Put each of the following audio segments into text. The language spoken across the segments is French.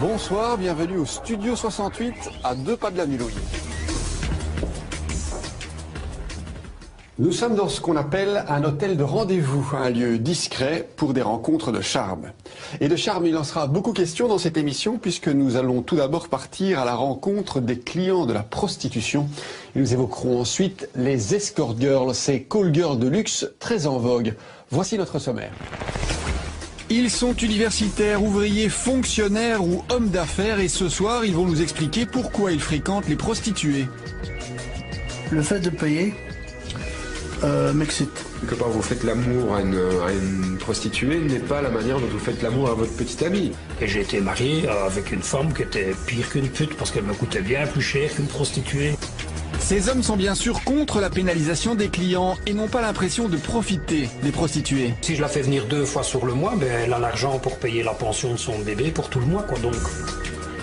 Bonsoir, bienvenue au Studio 68 à 2 pas de la Mulhouille. Nous sommes dans ce qu'on appelle un hôtel de rendez-vous, un lieu discret pour des rencontres de charme. Et de charme, il en sera beaucoup question dans cette émission puisque nous allons tout d'abord partir à la rencontre des clients de la prostitution. Et nous évoquerons ensuite les escort girls, ces call girls de luxe très en vogue. Voici notre sommaire. Ils sont universitaires, ouvriers, fonctionnaires ou hommes d'affaires et ce soir, ils vont nous expliquer pourquoi ils fréquentent les prostituées. Le fait de payer m'excite. Quelque part, vous faites l'amour à une prostituée n'est pas la manière dont vous faites l'amour à votre petite amie. Et j'ai été marié avec une femme qui était pire qu'une pute parce qu'elle me coûtait bien plus cher qu'une prostituée. Ces hommes sont bien sûr contre la pénalisation des clients et n'ont pas l'impression de profiter des prostituées. Si je la fais venir 2 fois sur le mois, ben elle a l'argent pour payer la pension de son bébé pour tout le mois, quoi, donc.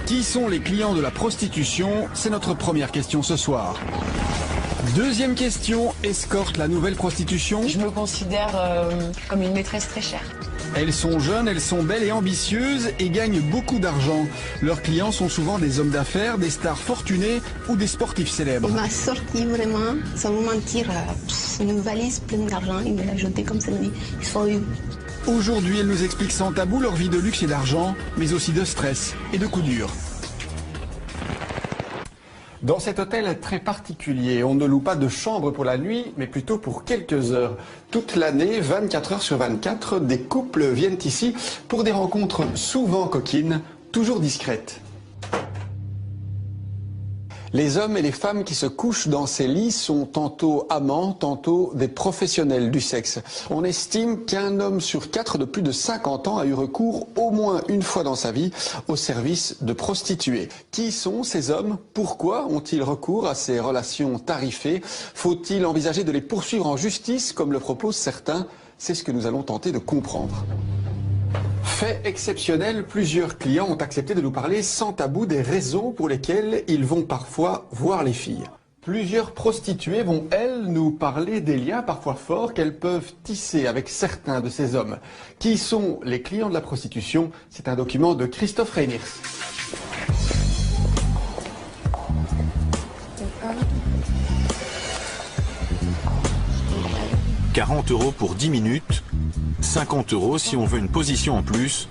Qui sont les clients de la prostitution? C'est notre première question ce soir. Deuxième question, escorte la nouvelle prostitution? Je me considère comme une maîtresse très chère. Elles sont jeunes, elles sont belles et ambitieuses et gagnent beaucoup d'argent. Leurs clients sont souvent des hommes d'affaires, des stars fortunées ou des sportifs célèbres. Il m'a sorti vraiment, sans vous mentir, une valise pleine d'argent. Il me l'a jeté comme ça, il m'a dit, il faut eu. Aujourd'hui, elles nous expliquent sans tabou leur vie de luxe et d'argent, mais aussi de stress et de coups durs. Dans cet hôtel très particulier, on ne loue pas de chambre pour la nuit, mais plutôt pour quelques heures. Toute l'année, 24 heures sur 24, des couples viennent ici pour des rencontres souvent coquines, toujours discrètes. Les hommes et les femmes qui se couchent dans ces lits sont tantôt amants, tantôt des professionnels du sexe. On estime qu'un homme sur 4 de plus de 50 ans a eu recours au moins une fois dans sa vie au service de prostituées. Qui sont ces hommes? Pourquoi ont-ils recours à ces relations tarifées? Faut-il envisager de les poursuivre en justice comme le proposent certains? C'est ce que nous allons tenter de comprendre. Fait exceptionnel, plusieurs clients ont accepté de nous parler sans tabou des raisons pour lesquelles ils vont parfois voir les filles. Plusieurs prostituées vont, elles, nous parler des liens parfois forts qu'elles peuvent tisser avec certains de ces hommes. Qui sont les clients de la prostitution? C'est un document de Christophe Reiniers. « 40 € pour 10 minutes, 50 € si on veut une position en plus.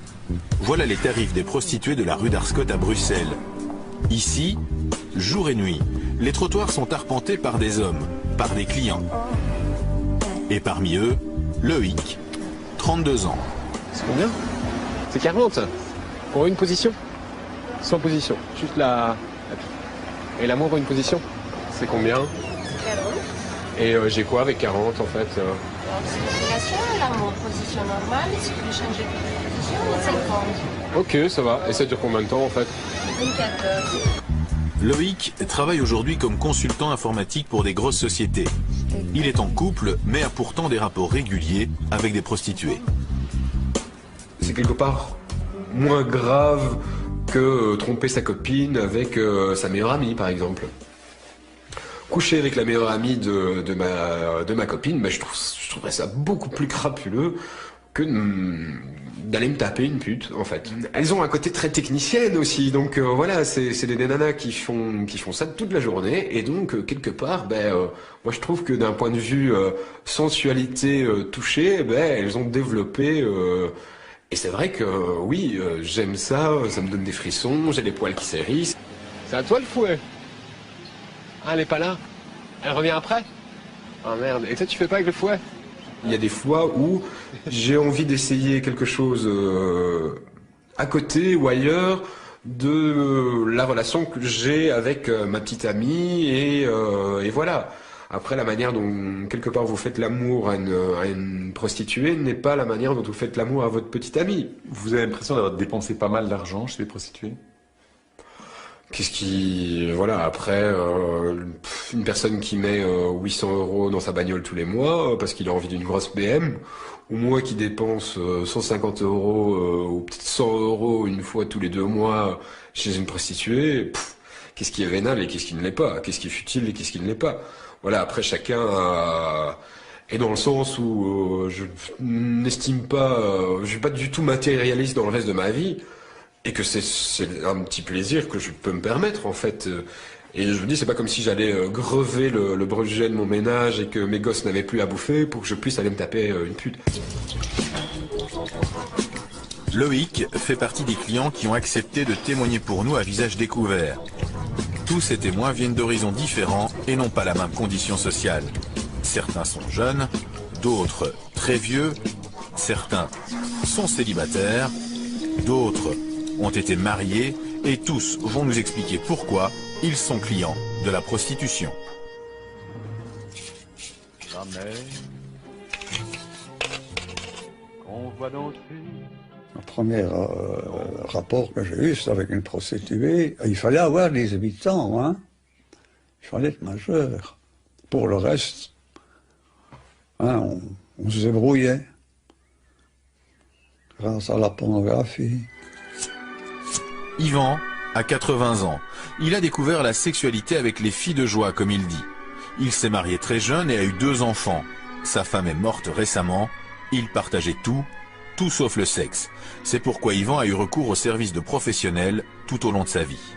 Voilà les tarifs des prostituées de la rue d'Arscott à Bruxelles. Ici, jour et nuit, les trottoirs sont arpentés par des hommes, par des clients. Et parmi eux, Loïc, 32 ans. C'est combien? C'est 40 pour une position. Sans position, juste la... Et l'amour pour une position, c'est combien? Et j'ai quoi avec 40 en fait? Circulation, l'amour, position normale, et si tu veux changer de position, il y a 50. Ok, ça va. Et ça dure combien de temps en fait? 24 heures. Loïc travaille aujourd'hui comme consultant informatique pour des grosses sociétés. Il est en couple, mais a pourtant des rapports réguliers avec des prostituées. C'est quelque part moins grave que tromper sa copine avec sa meilleure amie par exemple. Coucher avec la meilleure amie de ma copine, bah, je trouverais ça beaucoup plus crapuleux que d'aller me taper une pute, en fait. Elles ont un côté très technicienne aussi, donc voilà, c'est des nanas qui font ça toute la journée, et donc quelque part, moi je trouve que d'un point de vue sensualité touchée, elles ont développé... et c'est vrai que oui, j'aime ça, ça me donne des frissons, j'ai les poils qui s'hérissent. C'est à toi le fouet? Ah, elle est pas là? Elle revient après? Ah merde, et toi tu fais pas avec le fouet? Il y a des fois où j'ai envie d'essayer quelque chose à côté ou ailleurs de la relation que j'ai avec ma petite amie et voilà. Après, la manière dont quelque part vous faites l'amour à une prostituée n'est pas la manière dont vous faites l'amour à votre petite amie. Vous avez l'impression d'avoir dépensé pas mal d'argent chez les prostituées? Voilà, après, une personne qui met 800 € dans sa bagnole tous les mois parce qu'il a envie d'une grosse BM, ou moi qui dépense 150 € ou peut-être 100 € une fois tous les 2 mois chez une prostituée, qu'est-ce qui est vénal et qu'est-ce qui ne l'est pas? Qu'est-ce qui est futile et qu'est-ce qui ne l'est pas? Voilà, après chacun est dans le sens où je n'estime pas, je suis pas du tout matérialiste dans le reste de ma vie. Et que c'est un petit plaisir que je peux me permettre, en fait. Et je me dis, c'est pas comme si j'allais grever le budget de mon ménage et que mes gosses n'avaient plus à bouffer pour que je puisse aller me taper une pute. Loïc fait partie des clients qui ont accepté de témoigner pour nous à visage découvert. Tous ces témoins viennent d'horizons différents et n'ont pas la même condition sociale. Certains sont jeunes, d'autres très vieux, certains sont célibataires, d'autres ont été mariés et tous vont nous expliquer pourquoi ils sont clients de la prostitution. Le premier rapport que j'ai eu, c'était avec une prostituée. Il fallait avoir 18 ans, hein. Il fallait être majeur. Pour le reste, hein, on se débrouillait. Grâce à la pornographie. Yvan a 80 ans. Il a découvert la sexualité avec les filles de joie, comme il dit. Il s'est marié très jeune et a eu 2 enfants. Sa femme est morte récemment. Il partageait tout sauf le sexe. C'est pourquoi Yvan a eu recours au service de professionnels tout au long de sa vie.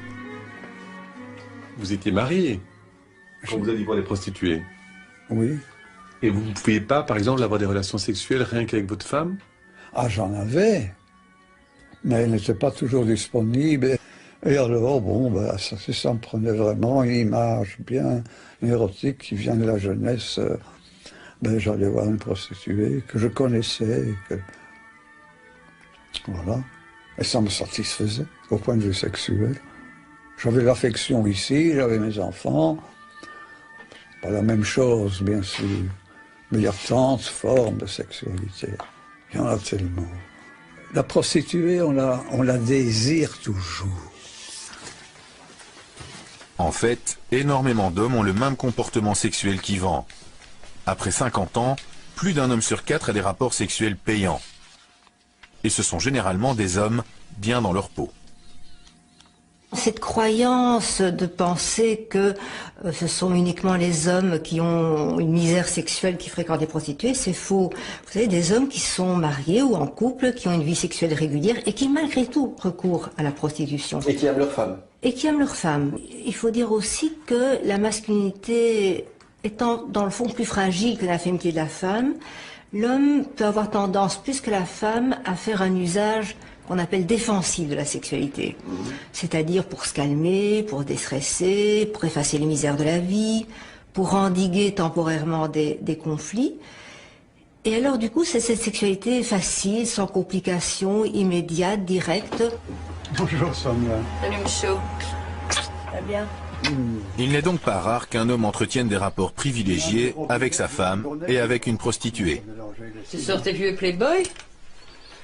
Vous étiez marié quand vous alliez voir les prostituées? Oui. Et vous ne pouviez pas, par exemple, avoir des relations sexuelles rien qu'avec votre femme? Ah, j'en avais, mais elle n'était pas toujours disponible. Et alors, bon, ben, ça me prenait vraiment une image bien érotique qui vient de la jeunesse. Ben, j'allais voir une prostituée que je connaissais. Voilà. Et ça me satisfaisait, au point de vue sexuel. J'avais l'affection ici, j'avais mes enfants. Pas la même chose, bien sûr. Mais il y a tant de formes de sexualité. Il y en a tellement. La prostituée, on la désire toujours. En fait, énormément d'hommes ont le même comportement sexuel qu'Yvan. Après 50 ans, plus d'un homme sur 4 a des rapports sexuels payants. Et ce sont généralement des hommes bien dans leur peau. Cette croyance de penser que ce sont uniquement les hommes qui ont une misère sexuelle qui fréquentent des prostituées, c'est faux. Vous savez, des hommes qui sont mariés ou en couple, qui ont une vie sexuelle régulière et qui malgré tout recourent à la prostitution. Et qui aiment leur femme. Et qui aiment leur femme. Il faut dire aussi que la masculinité étant dans le fond plus fragile que la féminité de la femme, l'homme peut avoir tendance plus que la femme à faire un usage qu'on appelle défensif de la sexualité. C'est-à-dire pour se calmer, pour déstresser, pour effacer les misères de la vie, pour endiguer temporairement des conflits. Et alors du coup, c'est cette sexualité facile, sans complications, immédiate, directe. Bonjour Sonia. Salut Michaud. Très bien. Il n'est donc pas rare qu'un homme entretienne des rapports privilégiés avec sa femme et avec une prostituée. Tu sors tes vieux Playboy?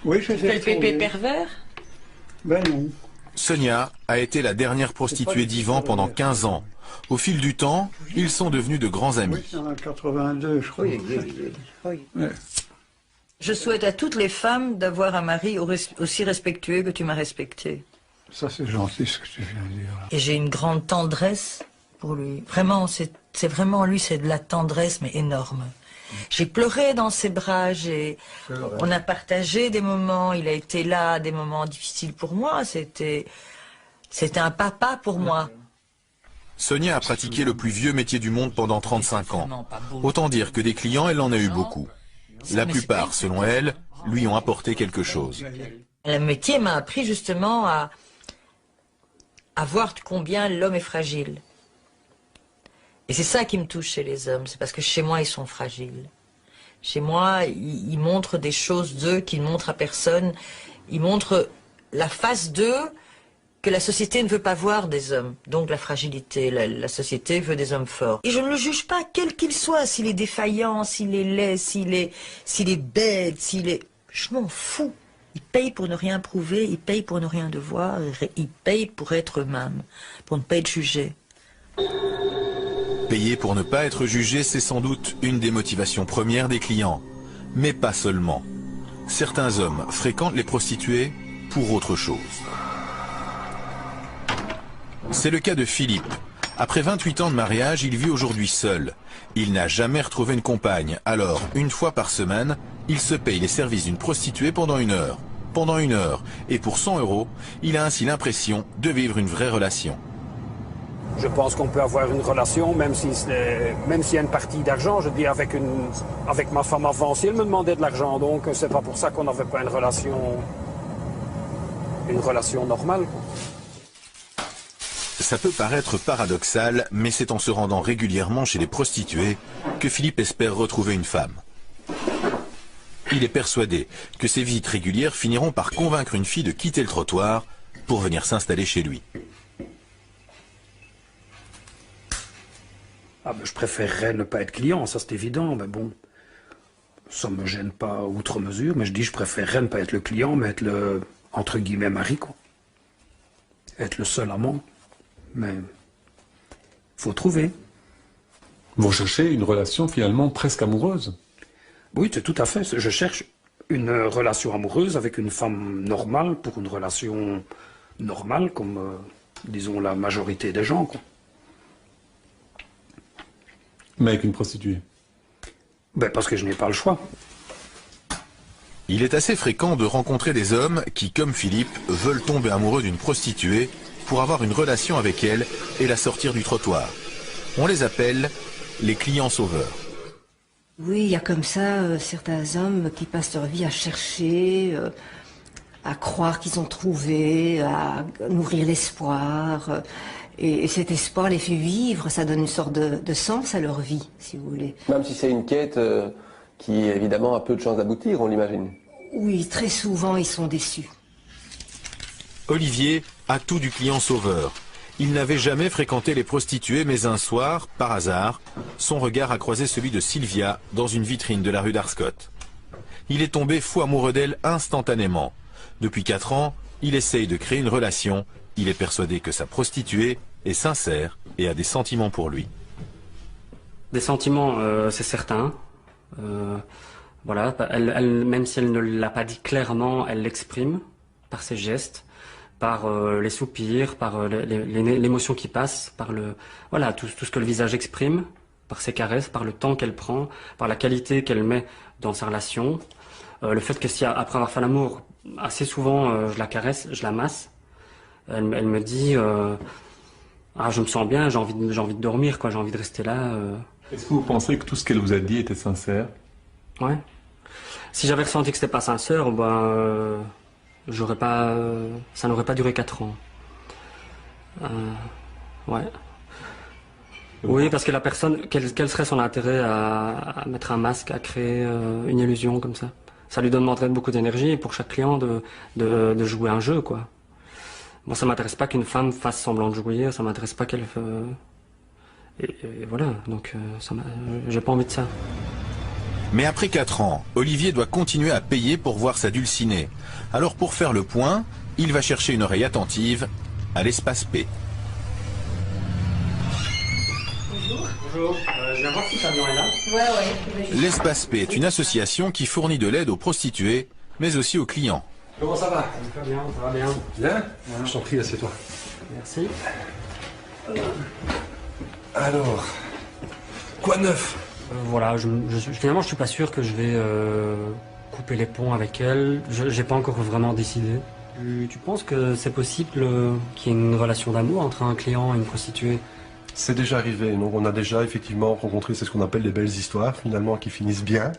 Oui, je fais le pépé pervers? Ben non. Sonia a été la dernière prostituée d'Yvan pendant 15 ans. Au fil du temps, ils sont devenus de grands amis. Oui, en 82, je crois. Oui. Je souhaite à toutes les femmes d'avoir un mari aussi respectueux que tu m'as respecté. Ça, c'est gentil ce que tu viens de dire. Et j'ai une grande tendresse pour lui. Vraiment, c'est vraiment lui, c'est de la tendresse, mais énorme. J'ai pleuré dans ses bras, on a partagé des moments, il a été là, des moments difficiles pour moi, c'était un papa pour moi. Sonia a pratiqué le plus vieux métier du monde pendant 35 ans. Autant dire que des clients, elle en a eu beaucoup. La plupart, selon elle, lui ont apporté quelque chose. Le métier m'a appris justement à voir combien l'homme est fragile. Et c'est ça qui me touche chez les hommes, c'est parce que chez moi, ils sont fragiles. Chez moi, ils montrent des choses d'eux qu'ils ne montrent à personne. Ils montrent la face d'eux que la société ne veut pas voir des hommes. Donc la fragilité, la société veut des hommes forts. Et je ne le juge pas, quel qu'il soit, s'il est défaillant, s'il est laid, s'il est bête, Je m'en fous. Il paye pour ne rien prouver, il paye pour ne rien devoir, il paye pour être eux-mêmes, pour ne pas être jugé. Payer pour ne pas être jugé, c'est sans doute une des motivations premières des clients. Mais pas seulement. Certains hommes fréquentent les prostituées pour autre chose. C'est le cas de Philippe. Après 28 ans de mariage, il vit aujourd'hui seul. Il n'a jamais retrouvé une compagne. Alors, une fois par semaine, il se paye les services d'une prostituée pendant 1 heure. pendant 1 heure. Et pour 100 €, il a ainsi l'impression de vivre une vraie relation. Je pense qu'on peut avoir une relation, même s'il y a une partie d'argent. Je dis, avec ma femme avant aussi, elle me demandait de l'argent. Donc, c'est pas pour ça qu'on n'avait pas une relation normale, quoi. Ça peut paraître paradoxal, mais c'est en se rendant régulièrement chez les prostituées que Philippe espère retrouver une femme. Il est persuadé que ces visites régulières finiront par convaincre une fille de quitter le trottoir pour venir s'installer chez lui. Ah ben, je préférerais ne pas être client, ça c'est évident, mais bon, ça me gêne pas outre mesure, mais je dis je préférerais ne pas être le client, mais être le, entre guillemets, mari, quoi. Être le seul amant, mais faut trouver. Vous cherchez une relation finalement presque amoureuse? Oui, c'est tout à fait, je cherche une relation amoureuse avec une femme normale pour une relation normale, comme, disons, la majorité des gens, quoi. Mais avec une prostituée? Ben parce que je n'ai pas le choix. Il est assez fréquent de rencontrer des hommes qui, comme Philippe, veulent tomber amoureux d'une prostituée pour avoir une relation avec elle et la sortir du trottoir. On les appelle les clients sauveurs. Oui, il y a comme ça certains hommes qui passent leur vie à chercher, à croire qu'ils ont trouvé, à nourrir l'espoir. Et cet espoir les fait vivre, ça donne une sorte de sens à leur vie, si vous voulez. Même si c'est une quête qui, évidemment, a peu de chances d'aboutir, on l'imagine. Oui, très souvent, ils sont déçus. Olivier a tout du client sauveur. Il n'avait jamais fréquenté les prostituées, mais un soir, par hasard, son regard a croisé celui de Sylvia dans une vitrine de la rue d'Arscott. Il est tombé fou amoureux d'elle instantanément. Depuis 4 ans, il essaye de créer une relation. Il est persuadé que sa prostituée est sincère et a des sentiments pour lui. Des sentiments, c'est certain. Voilà, même si elle ne l'a pas dit clairement, elle l'exprime par ses gestes, par les soupirs, par l'émotion qui passe, par voilà, tout ce que le visage exprime, par ses caresses, par le temps qu'elle prend, par la qualité qu'elle met dans sa relation. Le fait que si après avoir fait l'amour, assez souvent je la caresse, je la masse. Elle me dit ah, je me sens bien, j'ai envie de dormir, quoi, j'ai envie de rester là. Est-ce que vous pensez que tout ce qu'elle vous a dit était sincère? Ouais. Si j'avais ressenti que c'était pas sincère, ben j'aurais pas, ça n'aurait pas duré 4 ans. Ouais. Oui, parce que la personne, quel serait son intérêt à mettre un masque, à créer une illusion comme ça? Ça lui demanderait beaucoup d'énergie pour chaque client de jouer un jeu, quoi. Moi, ça m'intéresse pas qu'une femme fasse semblant de jouir, ça m'intéresse pas qu'elle... Et voilà, donc j'ai pas envie de ça. Mais après 4 ans, Olivier doit continuer à payer pour voir sa dulcinée. Alors pour faire le point, il va chercher une oreille attentive à l'Espace P. Bonjour. Bonjour, je viens voir si Fabien est là. Ouais. L'Espace P est une association qui fournit de l'aide aux prostituées, mais aussi aux clients. Comment ça va? Ça va bien, ça va bien. Bien? Je t'en prie, assieds-toi. Merci. Alors, quoi de neuf? Voilà, finalement je suis pas sûr que je vais couper les ponts avec elle. J'ai pas encore vraiment décidé. Tu penses que c'est possible qu'il y ait une relation d'amour entre un client et une prostituée? C'est déjà arrivé, donc on a déjà effectivement rencontré, c'est ce qu'on appelle des belles histoires finalement qui finissent bien.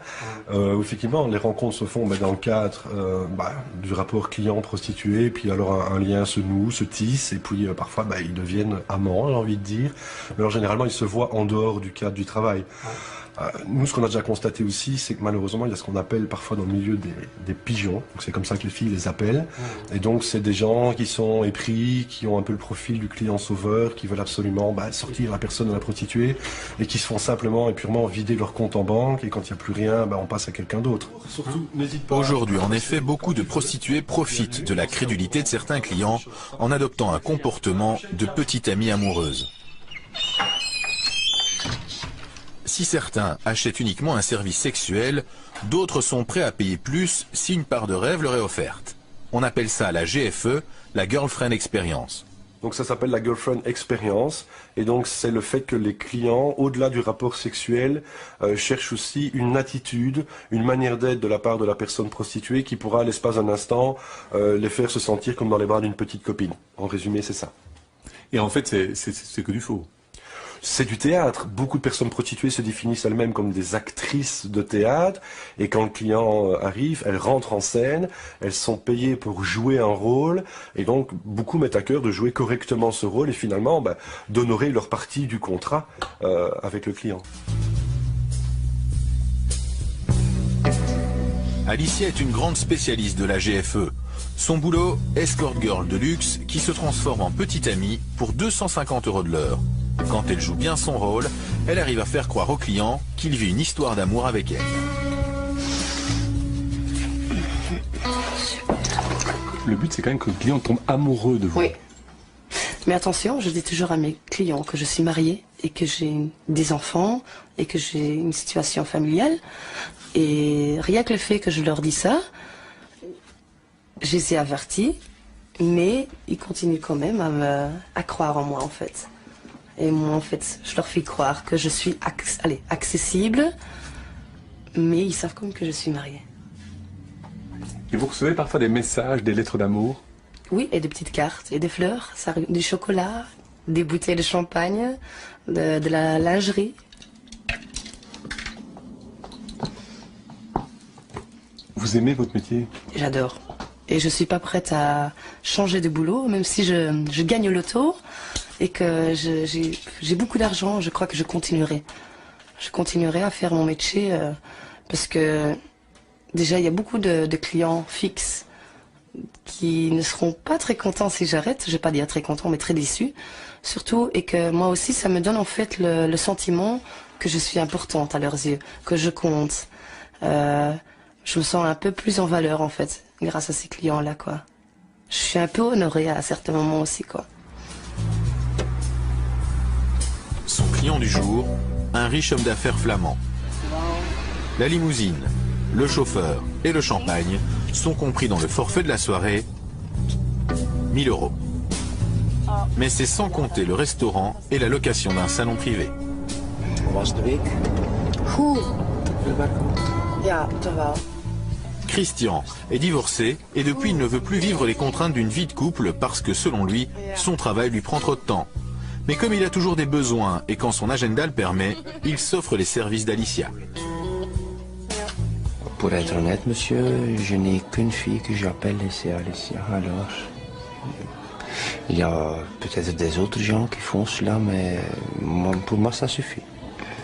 Effectivement, les rencontres se font dans le cadre du rapport client-prostituée, puis alors un lien se noue, se tisse, et puis parfois ils deviennent amants, j'ai envie de dire. Mais alors généralement ils se voient en dehors du cadre du travail. Nous, ce qu'on a déjà constaté aussi, c'est que malheureusement, il y a ce qu'on appelle parfois dans le milieu des pigeons. Donc c'est comme ça que les filles les appellent. Et donc c'est des gens qui sont épris, qui ont un peu le profil du client sauveur, qui veulent absolument sortir la personne de la prostituée, et qui se font simplement et purement vider leur compte en banque. Et quand il n'y a plus rien, on passe à quelqu'un d'autre. Surtout, n'hésite pas. Aujourd'hui, en effet, beaucoup de prostituées profitent de la crédulité de certains clients en adoptant un comportement de petite amie amoureuse. Si certains achètent uniquement un service sexuel, d'autres sont prêts à payer plus si une part de rêve leur est offerte. On appelle ça la GFE, la Girlfriend Experience. Donc ça s'appelle la girlfriend experience. Et donc c'est le fait que les clients, au-delà du rapport sexuel, cherchent aussi une attitude, une manière d'être de la part de la personne prostituée qui pourra, à l'espace d'un instant, les faire se sentir comme dans les bras d'une petite copine. En résumé, c'est ça. Et en fait, c'est que du faux. C'est du théâtre. Beaucoup de personnes prostituées se définissent elles-mêmes comme des actrices de théâtre. Et quand le client arrive, elles rentrent en scène, elles sont payées pour jouer un rôle. Et donc, beaucoup mettent à cœur de jouer correctement ce rôle et finalement d'honorer leur partie du contrat avec le client. Alicia est une grande spécialiste de la GFE. Son boulot, escort girl de luxe, qui se transforme en petite amie pour 250 € de l'heure. Quand elle joue bien son rôle, elle arrive à faire croire au client qu'il vit une histoire d'amour avec elle. Le but, c'est quand même que le client tombe amoureux de vous. Oui. Mais attention, je dis toujours à mes clients que je suis mariée et que j'ai des enfants et que j'ai une situation familiale. Et rien que le fait que je leur dis ça, je les ai avertis, mais ils continuent quand même à croire en moi, en fait. Et moi, en fait, je leur fais croire que je suis accessible, mais ils savent quand même que je suis mariée. Et vous recevez parfois des messages, des lettres d'amour? Oui, et des petites cartes, et des fleurs, du chocolat, des bouteilles de champagne, de la lingerie. Vous aimez votre métier? J'adore. Et je suis pas prête à changer de boulot, même si je gagne au loto et que j'ai beaucoup d'argent, je crois que je continuerai. Je continuerai à faire mon métier parce que déjà il y a beaucoup de clients fixes qui ne seront pas très contents si j'arrête. Je vais pas dire très contents, mais très déçus. Surtout, et que moi aussi ça me donne en fait le sentiment que je suis importante à leurs yeux, que je compte. Je me sens un peu plus en valeur en fait, grâce à ces clients-là, quoi. Je suis un peu honorée à certains moments aussi, quoi. Son client du jour, un riche homme d'affaires flamand. La limousine, le chauffeur et le champagne sont compris dans le forfait de la soirée, 1 000 €. Mais c'est sans compter le restaurant et la location d'un salon privé. Christian est divorcé et depuis il ne veut plus vivre les contraintes d'une vie de couple parce que selon lui, son travail lui prend trop de temps. Mais comme il a toujours des besoins et quand son agenda le permet, il s'offre les services d'Alicia. Pour être honnête, monsieur, je n'ai qu'une fille que j'appelle Alicia. Alors, il y a peut-être des autres gens qui font cela, mais pour moi, ça suffit.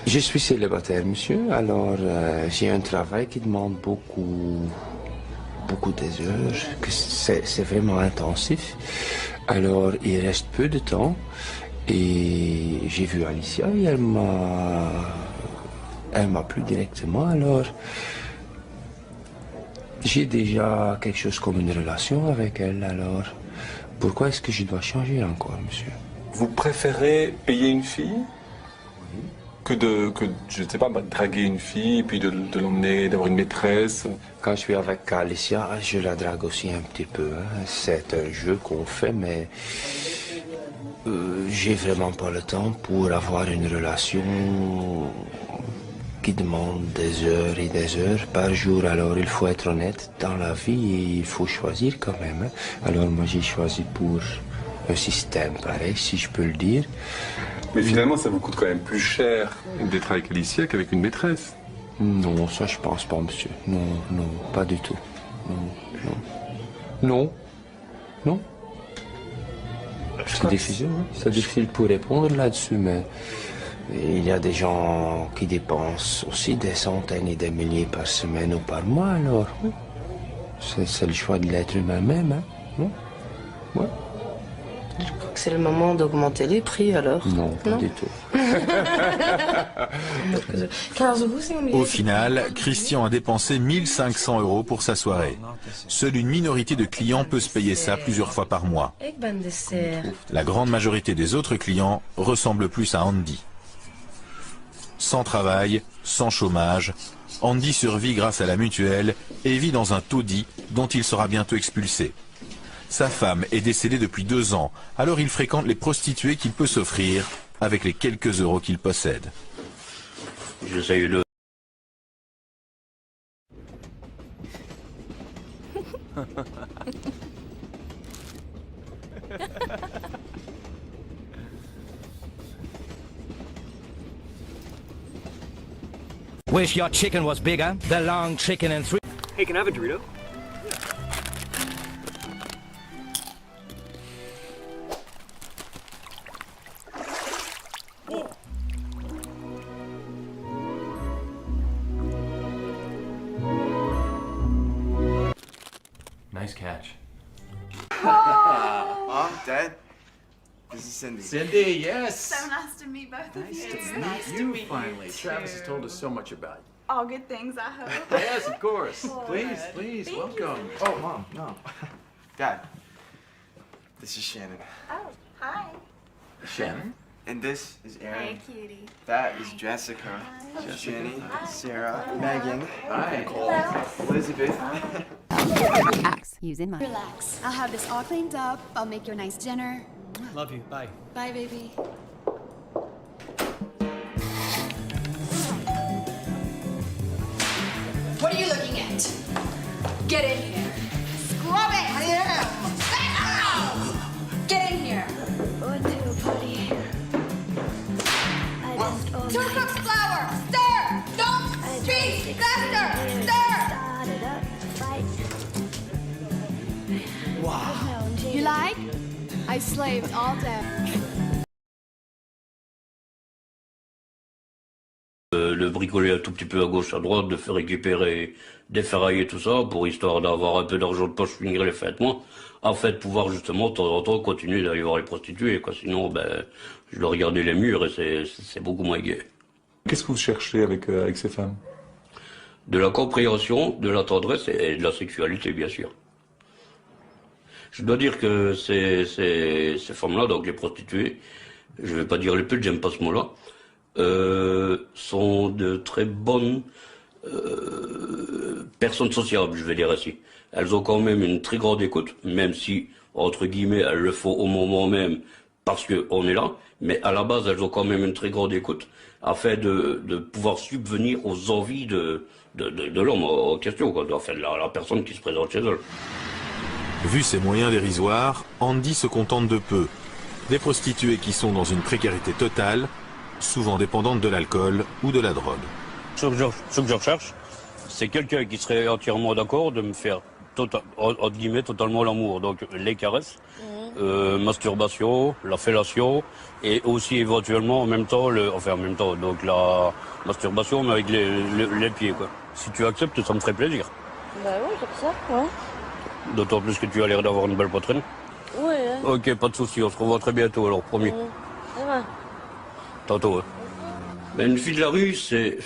Je suis célibataire, monsieur, alors j'ai un travail qui demande beaucoup des heures, que c'est vraiment intensif. Alors, il reste peu de temps et j'ai vu Alicia et elle m'a plu directement, alors j'ai déjà quelque chose comme une relation avec elle, alors pourquoi est-ce que je dois changer encore, monsieur? Vous préférez payer une fille que je ne sais pas, draguer une fille et puis de l'emmener, d'avoir une maîtresse? Quand je suis avec Alicia, je la drague aussi un petit peu. Hein. C'est un jeu qu'on fait, mais j'ai vraiment pas le temps pour avoir une relation qui demande des heures et des heures par jour. Alors il faut être honnête, dans la vie, et il faut choisir quand même. Hein. Alors moi j'ai choisi pour un système pareil, si je peux le dire. Mais finalement, ça vous coûte quand même plus cher d'être avec Alicia qu'avec une maîtresse. Non, ça je pense pas, monsieur. Non, pas du tout. Non. C'est difficile, hein? C'est difficile pour répondre là-dessus, mais il y a des gens qui dépensent aussi des centaines et des milliers par semaine ou par mois, alors oui. C'est le choix de l'être humain même, hein? Non? Ouais. Je crois que c'est le moment d'augmenter les prix, alors. Non, pas du tout. Au final, Christian a dépensé 1 500 € pour sa soirée. Seule une minorité de clients peut se payer ça plusieurs fois par mois. La grande majorité des autres clients ressemblent plus à Andy. Sans travail, sans chômage, Andy survit grâce à la mutuelle et vit dans un taudis dont il sera bientôt expulsé. Sa femme est décédée depuis 2 ans, alors il fréquente les prostituées qu'il peut s'offrir avec les quelques euros qu'il possède. J'essaye de... Wish your chicken was bigger. The long chicken and 3. Hey, can I have a Dorito? Nice catch. Mom, Dad, this is Cindy. Cindy, yes. So nice to meet both of you. It's nice to meet you finally. Travis has told us so much about you. All good things, I hope. Yes, of course. Good. Please, Thank welcome. you. Oh, Mom, no. Dad, this is Shannon. Oh, hi. Shannon. And this is Aaron. Hey, cutie. That is Jessica. Jenny, Sarah, Megan, Hi. Nicole, Elizabeth. Relax. Using my. Relax. I'll have this all cleaned up. I'll make you a nice dinner. Love you. Bye. Bye, baby. What are you looking at? Get in here. Scrub it! I am! Get in here. Two cups flour. Stir! Don't speak! Faster! Stir! Wow. You like? I slaved all day. De bricoler un tout petit peu à gauche, à droite, de faire récupérer des ferrailles et tout ça, pour histoire d'avoir un peu d'argent de poche, finir les fêtes, moi. En fait, pouvoir justement, de temps en temps, continuer d'aller voir les prostituées, quoi. Sinon, ben, je dois regarder les murs et c'est beaucoup moins gai. Qu'est-ce que vous cherchez avec ces femmes? De la compréhension, de la tendresse et de la sexualité, bien sûr. Je dois dire que ces femmes-là, donc les prostituées, je vais pas dire les putes, j'aime pas ce mot-là, sont de très bonnes personnes sociables, je vais dire ainsi. Elles ont quand même une très grande écoute, même si, entre guillemets, elles le font au moment même parce qu'on est là, mais à la base, elles ont quand même une très grande écoute afin de pouvoir subvenir aux envies de l'homme en question, quoi, enfin, la personne qui se présente chez elle. Vu ses moyens dérisoires, Andy se contente de peu. Des prostituées qui sont dans une précarité totale, souvent dépendantes de l'alcool ou de la drogue. Ce que je recherche, c'est quelqu'un qui serait entièrement d'accord de me faire entre guillemets totalement l'amour. Donc les caresses, masturbation, la fellation et aussi éventuellement en même temps, donc la masturbation mais avec les pieds, quoi. Si tu acceptes, ça me ferait plaisir. Bah ouais, comme ça, ouais. D'autant plus que tu as l'air d'avoir une belle poitrine. Ouais. Hein. Ok, pas de souci, on se revoit très bientôt alors, promis. Ça va. Tantôt, hein. Mais une fille de la rue, c'est...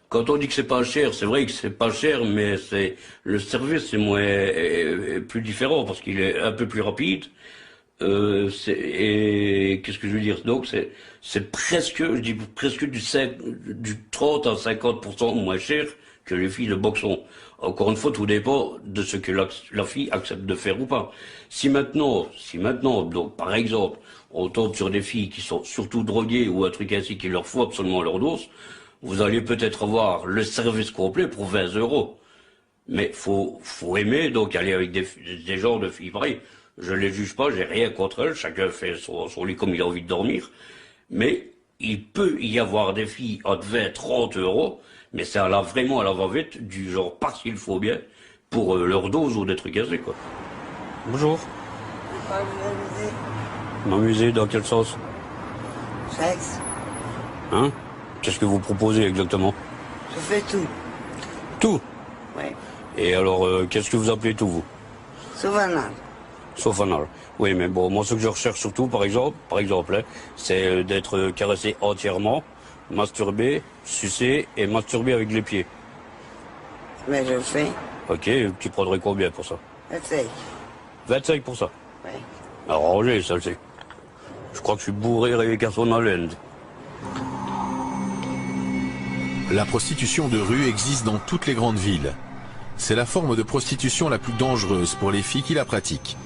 Quand on dit que c'est pas cher, c'est vrai que c'est pas cher, mais c'est... Le service est plus différent parce qu'il est un peu plus rapide. Et qu'est-ce que je veux dire? Donc c'est presque, je dis presque du 30 à 50% moins cher que les filles de boxon. Encore une fois, tout dépend de ce que la fille accepte de faire ou pas. Si maintenant, donc, par exemple, on tombe sur des filles qui sont surtout droguées ou un truc ainsi qui leur faut absolument leur dose, vous allez peut-être avoir le service complet pour 20 €. Mais faut aimer, donc aller avec des genres de filles pareilles. Je les juge pas, j'ai rien contre elles, chacun fait son lit comme il a envie de dormir. Mais il peut y avoir des filles à 20, 30 €, mais c'est vraiment à la va-vite, du genre parce qu'il faut bien, pour leur dose ou des trucs ainsi, quoi. Bonjour. M'amuser dans quel sens? Sexe. Hein? Qu'est-ce que vous proposez exactement? Je fais tout. Tout? Oui. Et alors, qu'est-ce que vous appelez tout, vous? Sauf anal. Sauf anal. Oui, mais bon, moi, ce que je recherche surtout, par exemple, hein, c'est d'être caressé entièrement, masturbé, sucé et masturbé avec les pieds. Mais je le fais. Ok, tu prendrais combien pour ça? 25. 25 pour ça? Oui. Arrangé, ça le sait. Je crois que je suis bourré avec à son haleine. La prostitution de rue existe dans toutes les grandes villes. C'est la forme de prostitution la plus dangereuse pour les filles qui la pratiquent.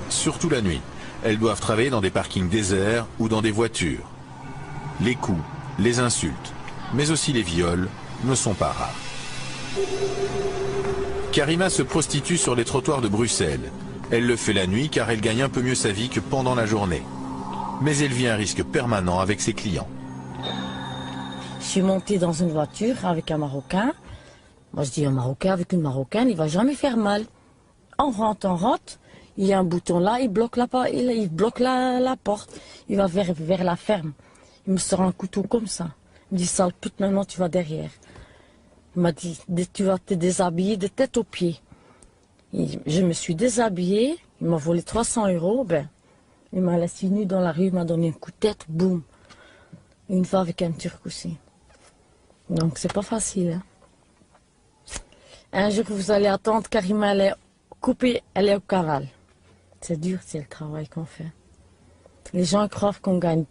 surtout la nuit. Elles doivent travailler dans des parkings déserts ou dans des voitures. Les coups, les insultes, mais aussi les viols ne sont pas rares. Karima se prostitue sur les trottoirs de Bruxelles. Elle le fait la nuit car elle gagne un peu mieux sa vie que pendant la journée. Mais elle vit un risque permanent avec ses clients. Je suis montée dans une voiture avec un Marocain. Moi je dis un Marocain avec une Marocaine, il va jamais faire mal. On rentre. Il y a un bouton là, il bloque la porte. Il va vers la ferme. Il me sort un couteau comme ça. Il me dit, sale pute, maintenant tu vas derrière. Il m'a dit, tu vas te déshabiller de tête aux pieds. Je me suis déshabillée, il m'a volé 300 €, il m'a laissé nue dans la rue, il m'a donné un coup de tête, boum. Une fois avec un Turc aussi. Donc c'est pas facile. Hein. Un jour vous allez attendre, Karima elle est coupée, elle est au cavale. C'est dur, c'est le travail qu'on fait. Les gens croient qu'on gagne.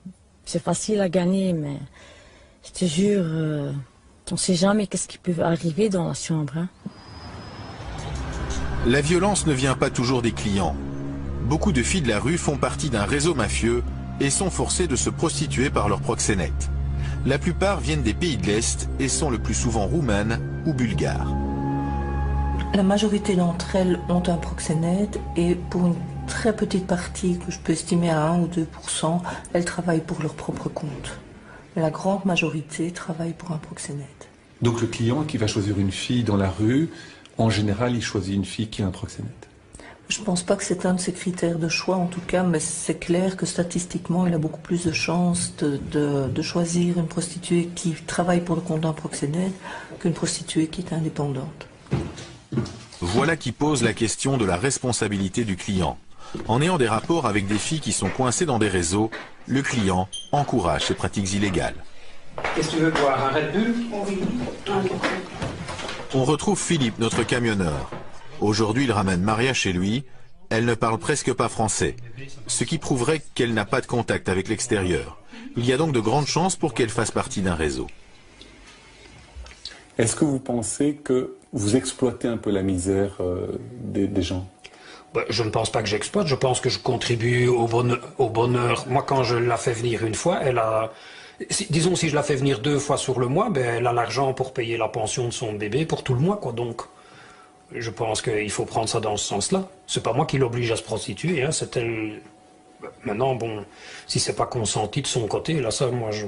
C'est facile à gagner, mais je te jure, on ne sait jamais qu'est-ce qui peut arriver dans la chambre. Hein. La violence ne vient pas toujours des clients. Beaucoup de filles de la rue font partie d'un réseau mafieux et sont forcées de se prostituer par leurs proxénètes. La plupart viennent des pays de l'Est et sont le plus souvent roumaines ou bulgares. La majorité d'entre elles ont un proxénète et pour une très petite partie, que je peux estimer à 1 ou 2%, elles travaillent pour leur propre compte. Mais la grande majorité travaille pour un proxénète. Donc le client qui va choisir une fille dans la rue, en général, il choisit une fille qui a un proxénète. Je ne pense pas que c'est un de ses critères de choix en tout cas, mais c'est clair que statistiquement, il a beaucoup plus de chances de choisir une prostituée qui travaille pour le compte d'un proxénète qu'une prostituée qui est indépendante. Voilà qui pose la question de la responsabilité du client. En ayant des rapports avec des filles qui sont coincées dans des réseaux, le client encourage ces pratiques illégales. Qu'est-ce que tu veux boire, un Red Bull? Oui. On retrouve Philippe, notre camionneur. Aujourd'hui, il ramène Maria chez lui. Elle ne parle presque pas français, ce qui prouverait qu'elle n'a pas de contact avec l'extérieur. Il y a donc de grandes chances pour qu'elle fasse partie d'un réseau. Est-ce que vous pensez que vous exploitez un peu la misère des gens? Je ne pense pas que j'exploite, je pense que je contribue au bonheur. Moi, quand je la fais venir une fois, elle a... Disons, si je la fais venir 2 fois sur le mois, elle a l'argent pour payer la pension de son bébé pour tout le mois, quoi. Donc, je pense qu'il faut prendre ça dans ce sens-là. C'est pas moi qui l'oblige à se prostituer, hein, c'est elle... Maintenant, bon, si c'est pas consenti de son côté, là, ça, moi, je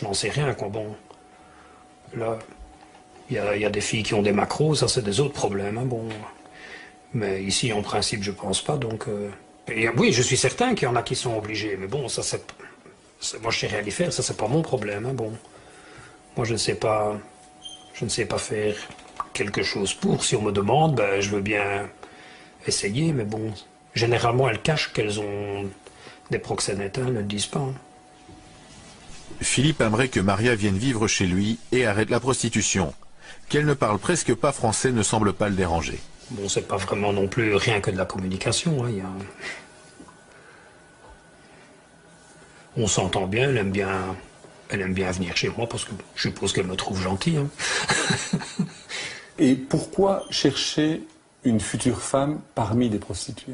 n'en sais rien, quoi. Bon, là, il y a des filles qui ont des macros, ça, c'est des autres problèmes, hein, bon... Mais ici, en principe, je pense pas, donc... Et oui, je suis certain qu'il y en a qui sont obligés, mais bon, ça, c'est... Moi, je sais rien y faire, ça, c'est pas mon problème, hein, bon. Moi, je ne sais pas faire quelque chose pour. Si on me demande, je veux bien essayer, mais bon... Généralement, elles cachent qu'elles ont des proxénètes, elles ne le disent pas. Hein. Philippe aimerait que Maria vienne vivre chez lui et arrête la prostitution. Qu'elle ne parle presque pas français ne semble pas le déranger. Bon, c'est pas vraiment non plus rien que de la communication. Hein. On s'entend bien, elle aime bien venir chez moi parce que je suppose qu'elle me trouve gentil. Hein. Et pourquoi chercher une future femme parmi les prostituées?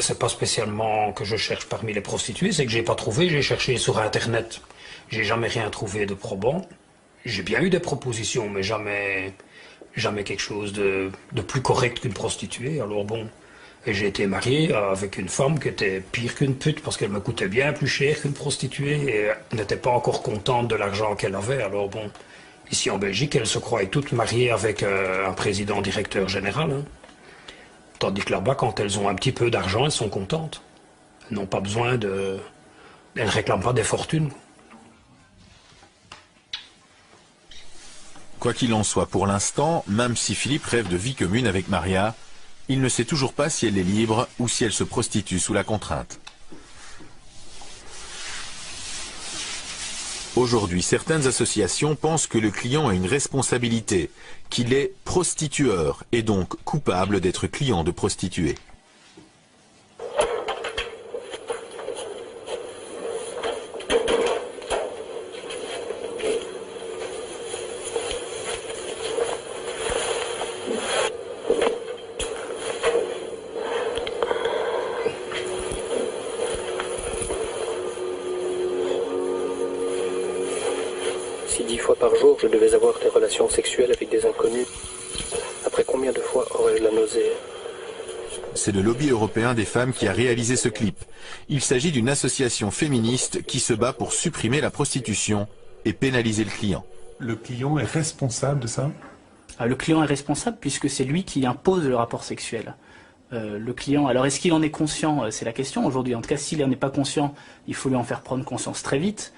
C'est pas spécialement que je cherche parmi les prostituées, c'est que j'ai pas trouvé, j'ai cherché sur Internet. J'ai jamais rien trouvé de probant. J'ai bien eu des propositions, mais jamais quelque chose de plus correct qu'une prostituée. Alors bon, et j'ai été marié avec une femme qui était pire qu'une pute parce qu'elle me coûtait bien plus cher qu'une prostituée et elle n'était pas encore contente de l'argent qu'elle avait. Alors bon, ici en Belgique, elles se croient toutes mariées avec un président directeur général. Hein. Tandis que là-bas, quand elles ont un petit peu d'argent, elles sont contentes. Elles n'ont pas besoin de... Elles ne réclament pas des fortunes. Quoi qu'il en soit, pour l'instant, même si Philippe rêve de vie commune avec Maria, il ne sait toujours pas si elle est libre ou si elle se prostitue sous la contrainte. Aujourd'hui, certaines associations pensent que le client a une responsabilité, qu'il est prostitueur et donc coupable d'être client de prostituées. 10 fois par jour, je devais avoir des relations sexuelles avec des inconnus. Après combien de fois aurais-je la nausée? C'est le lobby européen des femmes qui a réalisé ce clip. Il s'agit d'une association féministe qui se bat pour supprimer la prostitution et pénaliser le client. Le client est responsable de ça? Le client est responsable puisque c'est lui qui impose le rapport sexuel. Le client, alors est-ce qu'il en est conscient? C'est la question aujourd'hui. En tout cas, s'il n'en est pas conscient, il faut lui en faire prendre conscience très vite.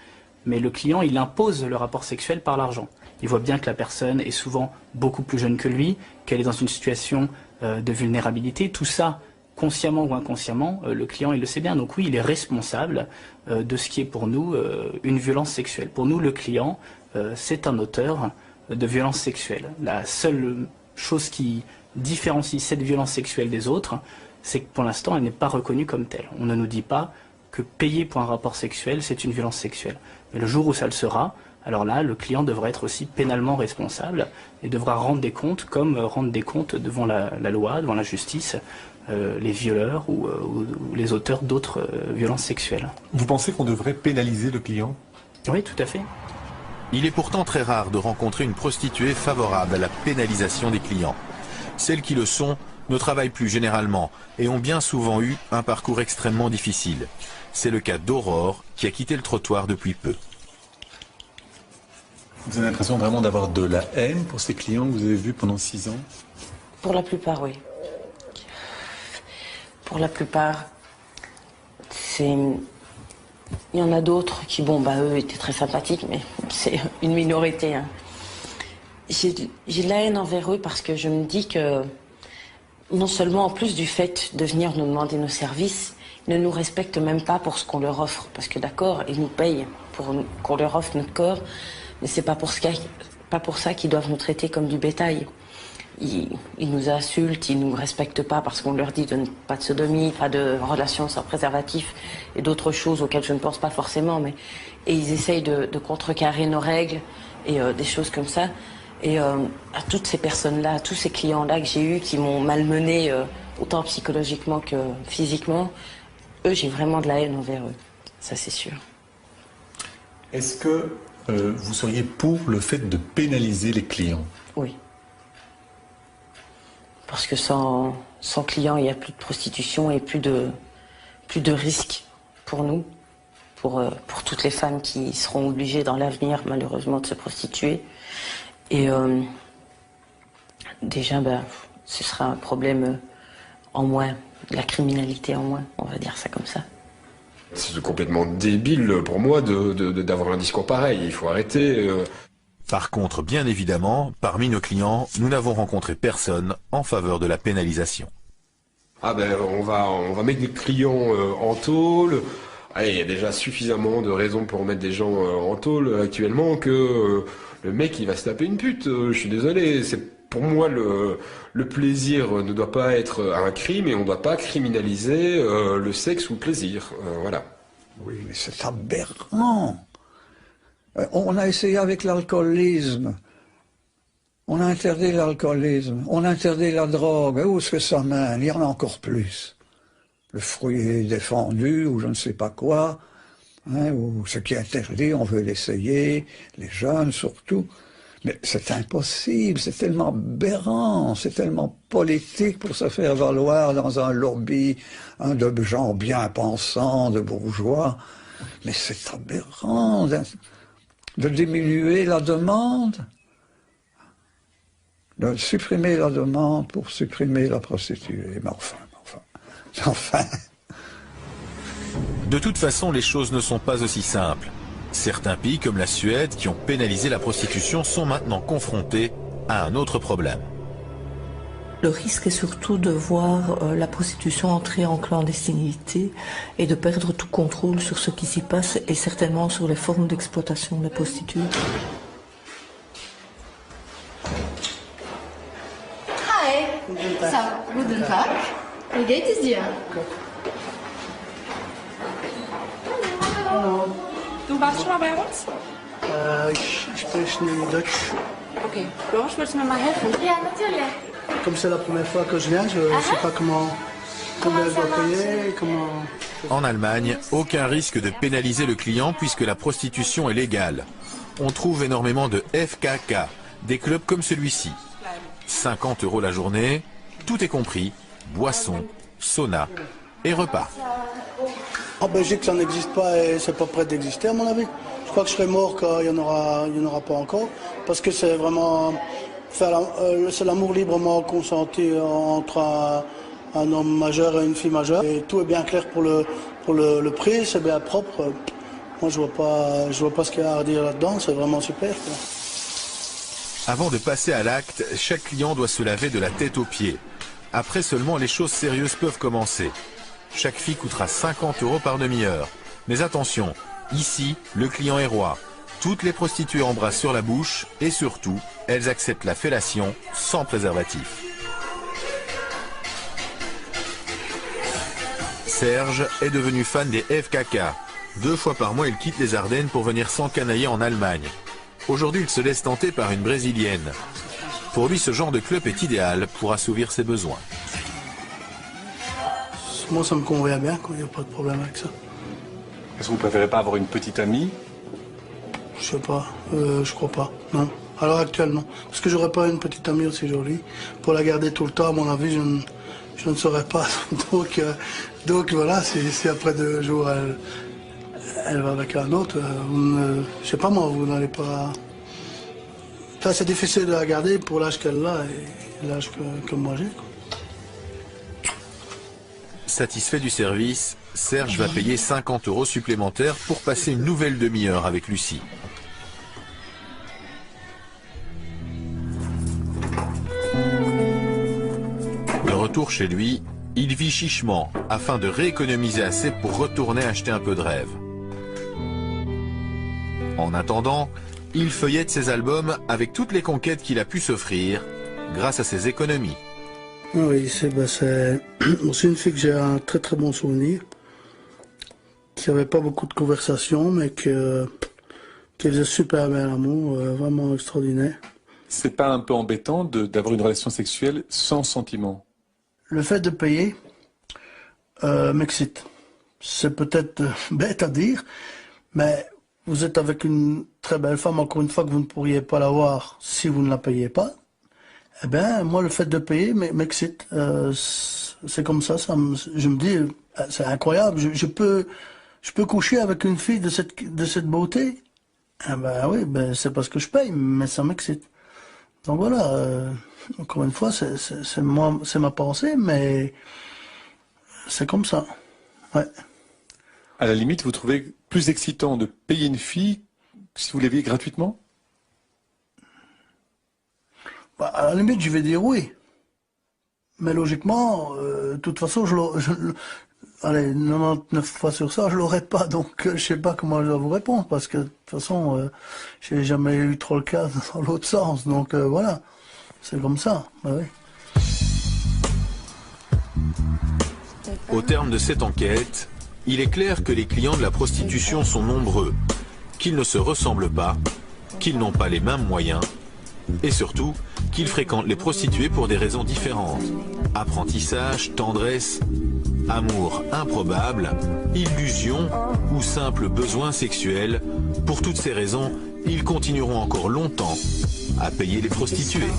Mais le client, il impose le rapport sexuel par l'argent. Il voit bien que la personne est souvent beaucoup plus jeune que lui, qu'elle est dans une situation de vulnérabilité. Tout ça, consciemment ou inconsciemment, le client, il le sait bien. Donc oui, il est responsable de ce qui est pour nous une violence sexuelle. Pour nous, le client, c'est un auteur de violence sexuelle. La seule chose qui différencie cette violence sexuelle des autres, c'est que pour l'instant, elle n'est pas reconnue comme telle. On ne nous dit pas que payer pour un rapport sexuel, c'est une violence sexuelle. Mais le jour où ça le sera, alors là, le client devra être aussi pénalement responsable et devra rendre des comptes, comme rendre des comptes devant la loi, devant la justice, les violeurs ou les auteurs d'autres violences sexuelles. Vous pensez qu'on devrait pénaliser le client? Oui, tout à fait. Il est pourtant très rare de rencontrer une prostituée favorable à la pénalisation des clients. Celles qui le sont ne travaillent plus généralement et ont bien souvent eu un parcours extrêmement difficile. C'est le cas d'Aurore qui a quitté le trottoir depuis peu. Vous avez l'impression vraiment d'avoir de la haine pour ces clients que vous avez vus pendant 6 ans? Pour la plupart, oui. Pour la plupart, il y en a d'autres qui, eux étaient très sympathiques, mais c'est une minorité. Hein. J'ai de la haine envers eux parce que je me dis que, non seulement en plus du fait de venir nous demander nos services, ils ne nous respectent même pas pour ce qu'on leur offre. Parce que d'accord, ils nous payent pour qu'on leur offre notre corps, mais c'est pas pour ça qu'ils doivent nous traiter comme du bétail. Ils nous insultent, ils nous respectent pas parce qu'on leur dit pas de sodomie, pas de relations sans préservatif et d'autres choses auxquelles je ne pense pas forcément, et ils essayent de contrecarrer nos règles et des choses comme ça. Et à toutes ces personnes-là, à tous ces clients-là que j'ai eus qui m'ont malmené autant psychologiquement que physiquement, eux, j'ai vraiment de la haine envers eux, ça c'est sûr. Est-ce que vous seriez pour le fait de pénaliser les clients? Oui. Parce que sans clients, il n'y a plus de prostitution et plus de risques pour nous, pour toutes les femmes qui seront obligées dans l'avenir, malheureusement, de se prostituer. Et déjà, ce sera un problème en moins, la criminalité en moins, on va dire ça comme ça. C'est complètement débile pour moi d'avoir un discours pareil, il faut arrêter. Par contre, bien évidemment, parmi nos clients, nous n'avons rencontré personne en faveur de la pénalisation. Ah on va mettre des clients en tôle. Allez, il y a déjà suffisamment de raisons pour mettre des gens en tôle actuellement que le mec il va se taper une pute. Je suis désolé, pour moi le plaisir ne doit pas être un crime et on ne doit pas criminaliser le sexe ou le plaisir. Voilà. Oui, mais c'est aberrant. On a essayé avec l'alcoolisme. On a interdit l'alcoolisme. On a interdit la drogue. Où est-ce que ça mène? Il y en a encore plus. Le fruit est défendu ou je ne sais pas quoi. Ou ce qui est interdit, on veut l'essayer. Les jeunes surtout. Mais c'est impossible. C'est tellement aberrant. C'est tellement politique pour se faire valoir dans un lobby de gens bien pensants, de bourgeois. Mais c'est aberrant de diminuer la demande, de supprimer la demande pour supprimer la prostituée. Mais enfin. De toute façon, les choses ne sont pas aussi simples. Certains pays comme la Suède, qui ont pénalisé la prostitution, sont maintenant confrontés à un autre problème. Le risque est surtout de voir la prostitution entrer en clandestinité et de perdre tout contrôle sur ce qui s'y passe et certainement sur les formes d'exploitation des prostituées. Hi. So, guten Tag. Wie geht es dir? Hallo. Du warst schon mal bei uns? Ich spreche nur Deutsch. Okay. Georges, willst du mir mal helfen? Ja, natürlich. Comme c'est la première fois que je viens, je ne sais pas combien je dois payer, comment... En Allemagne, aucun risque de pénaliser le client puisque la prostitution est légale. on trouve énormément de FKK, des clubs comme celui-ci. 50 € la journée, tout est compris, boissons, sauna et repas. En Belgique, ça n'existe pas et c'est pas prêt d'exister à mon avis. Je crois que je serai mort quand il y en aura pas encore, parce que c'est vraiment c'est l'amour librement consenti entre un homme majeur et une fille majeure. Et tout est bien clair pour le prix, c'est bien propre. Moi, je vois pas ce qu'il y a à redire là-dedans, c'est vraiment super, quoi. Avant de passer à l'acte, chaque client doit se laver de la tête aux pieds. Après seulement, les choses sérieuses peuvent commencer. Chaque fille coûtera 50 € par demi-heure. Mais attention, ici, le client est roi. Toutes les prostituées embrassent sur la bouche et surtout, elles acceptent la fellation sans préservatif. Serge est devenu fan des FKK. 2 fois par mois, il quitte les Ardennes pour venir s'encanailler en Allemagne. Aujourd'hui, il se laisse tenter par une Brésilienne. Pour lui, ce genre de club est idéal pour assouvir ses besoins. Moi, ça me convient bien, il n'y a pas de problème avec ça. Est-ce que vous préférez pas avoir une petite amie? Je sais pas, je crois pas, non. À l'heure actuelle, non. Parce que j'aurais pas une petite amie aussi jolie. Pour la garder tout le temps, à mon avis, je ne saurais pas. Donc voilà, si après 2 jours, elle va avec un autre, je sais pas moi, vous n'allez pas... Enfin, c'est difficile de la garder pour l'âge qu'elle a et l'âge que moi j'ai, quoi. Satisfait du service, Serge va payer 50 € supplémentaires pour passer une nouvelle demi-heure avec Lucie. De retour chez lui, il vit chichement afin de rééconomiser assez pour retourner acheter un peu de rêve. En attendant, il feuillette ses albums avec toutes les conquêtes qu'il a pu s'offrir grâce à ses économies. Oui, c'est aussi une fille que j'ai un très très bon souvenir, qui n'avait pas beaucoup de conversations, mais qui faisait super bien l'amour, vraiment extraordinaire. C'est pas un peu embêtant d'avoir une relation sexuelle sans sentiment? Le fait de payer m'excite. C'est peut-être bête à dire, mais vous êtes avec une très belle femme, encore une fois, que vous ne pourriez pas l'avoir si vous ne la payez pas. Eh bien, moi, le fait de payer m'excite. C'est comme ça, je me dis, c'est incroyable, je peux coucher avec une fille de cette beauté. Eh ben oui, c'est parce que je paye, mais ça m'excite. Donc voilà, encore une fois, c'est ma pensée, mais c'est comme ça. Ouais. À la limite, vous trouvez plus excitant de payer une fille si vous l'aviez gratuitement? Bah, à la limite, je vais dire oui. Mais logiquement, de toute façon, allez, 99 fois sur ça, je l'aurais pas. Donc, je sais pas comment je dois vous répondre, parce que de toute façon, j'ai jamais eu trop le cas dans l'autre sens. Donc, voilà, c'est comme ça. Bah, oui. Au terme de cette enquête, il est clair que les clients de la prostitution sont nombreux, qu'ils ne se ressemblent pas, qu'ils n'ont pas les mêmes moyens, et surtout qu'ils fréquentent les prostituées pour des raisons différentes. Apprentissage, tendresse, amour improbable, illusion ou simple besoin sexuel. Pour toutes ces raisons, ils continueront encore longtemps à payer les prostituées.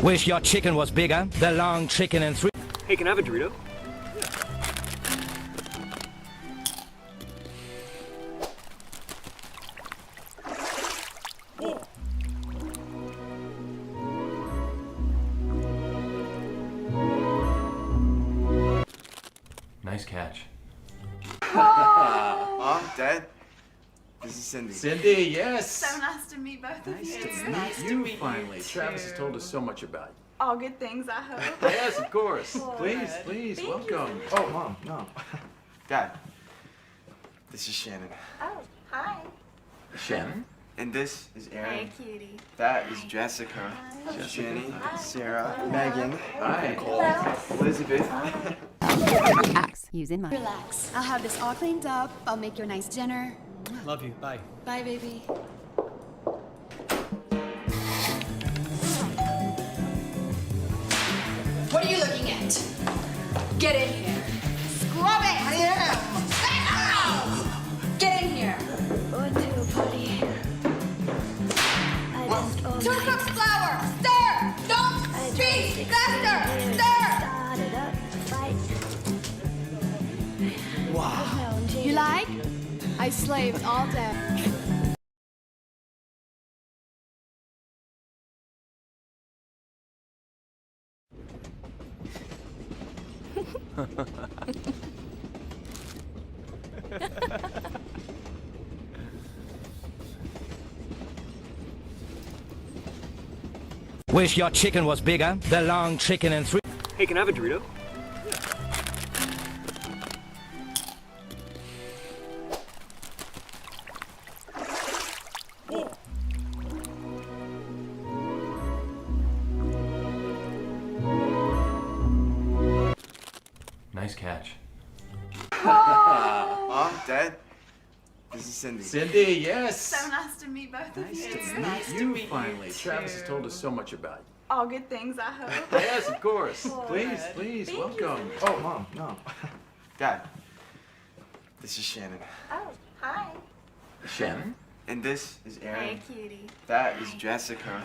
Wish your chicken was bigger. The long chicken and 3. Hey, can I have a Dorito? Nice catch. Mom, Dad, this is Cindy. Cindy, yes. So nice to meet both of you. Nice to meet you finally. Travis has told us so much about you. All good things, I hope. Yes, of course. Good. Please, Thank welcome. you. Oh, Mom, no. Dad, this is Shannon. Oh, hi. Shannon? And this is Aaron. Hey, cutie. That is Jessica. Jenny, Sarah, Megan, Hi. Nicole, Elizabeth. Relax. Using my. Relax. I'll have this all cleaned up. I'll make you a nice dinner. Love you. Bye. Bye, baby. What are you looking at? Get in here. Scrub it! Ow! Get in here. Two cups flour. Stir. Don't beat. Faster. Stir. Wow. You like? I slaved all day. Wish your chicken was bigger. The long chicken and 3. Hey, can I have a Dorito? Nice catch. Mom, Dad, this is Cindy. Cindy, yes. So nice to meet both of you. It's nice to meet you finally. Travis has told us so much about you. All good things, I hope. Yes, of course. Good. Please, Thank welcome. Oh, Mom, no. Dad, this is Shannon. Oh, hi. Shannon? And this is Aaron. Hey, cutie. That is Jessica.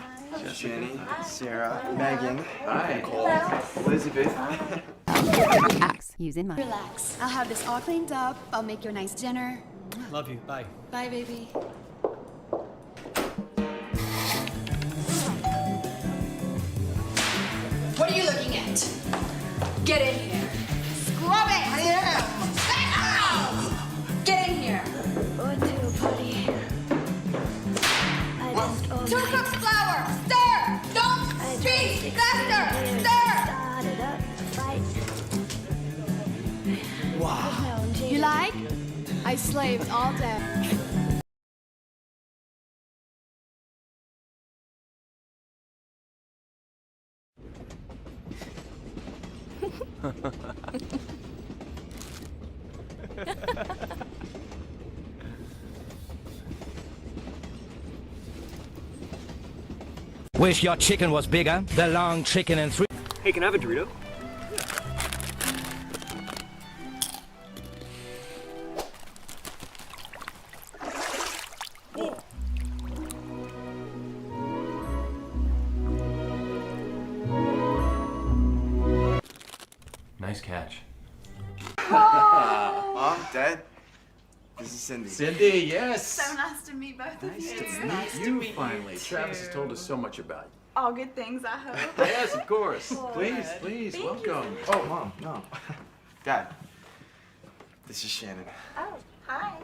Jenny, Sarah, Megan, Hi. Nicole, Elizabeth. Relax. Using my. Relax. I'll have this all cleaned up. I'll make you a nice dinner. Love you. Bye. Bye, baby. What are you looking at? Get in here. Scrub it! Ow! Get in here. Two cups flour. Stir. Don't beat. Faster. Stir. Wow. You like? I slaved all day. Wish your chicken was bigger. The long chicken and 3. Hey, can I have a Dorito? Nice catch. Mom, Dad, this is Cindy. Cindy, yes. So nice to meet both of you. Nice to meet you finally. Travis has told us so much about you. All good things, I hope. Yes, of course. Good. Please, Thank welcome. Oh, Mom, no. Dad, this is Shannon. Oh, hi.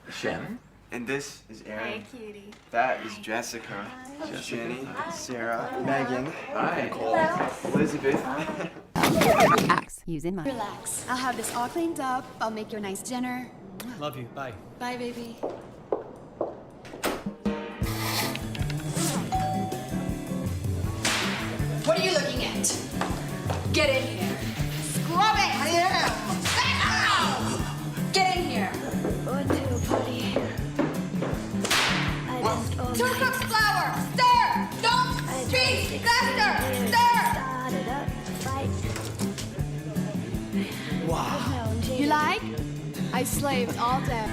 Shannon? And this is Aaron. Hey, cutie. That is Jessica. Jenny, Sarah, Megan, Hi. Nicole, Elizabeth. Relax. Using my. Relax. I'll have this all cleaned up. I'll make you a nice dinner. Love you. Bye. Bye, baby. What are you looking at? Get in here. Scrub it! Ow! Get in here. Two cups flour. Stir. Don't beat. Faster. Stir. Wow. You like? I slaved all day.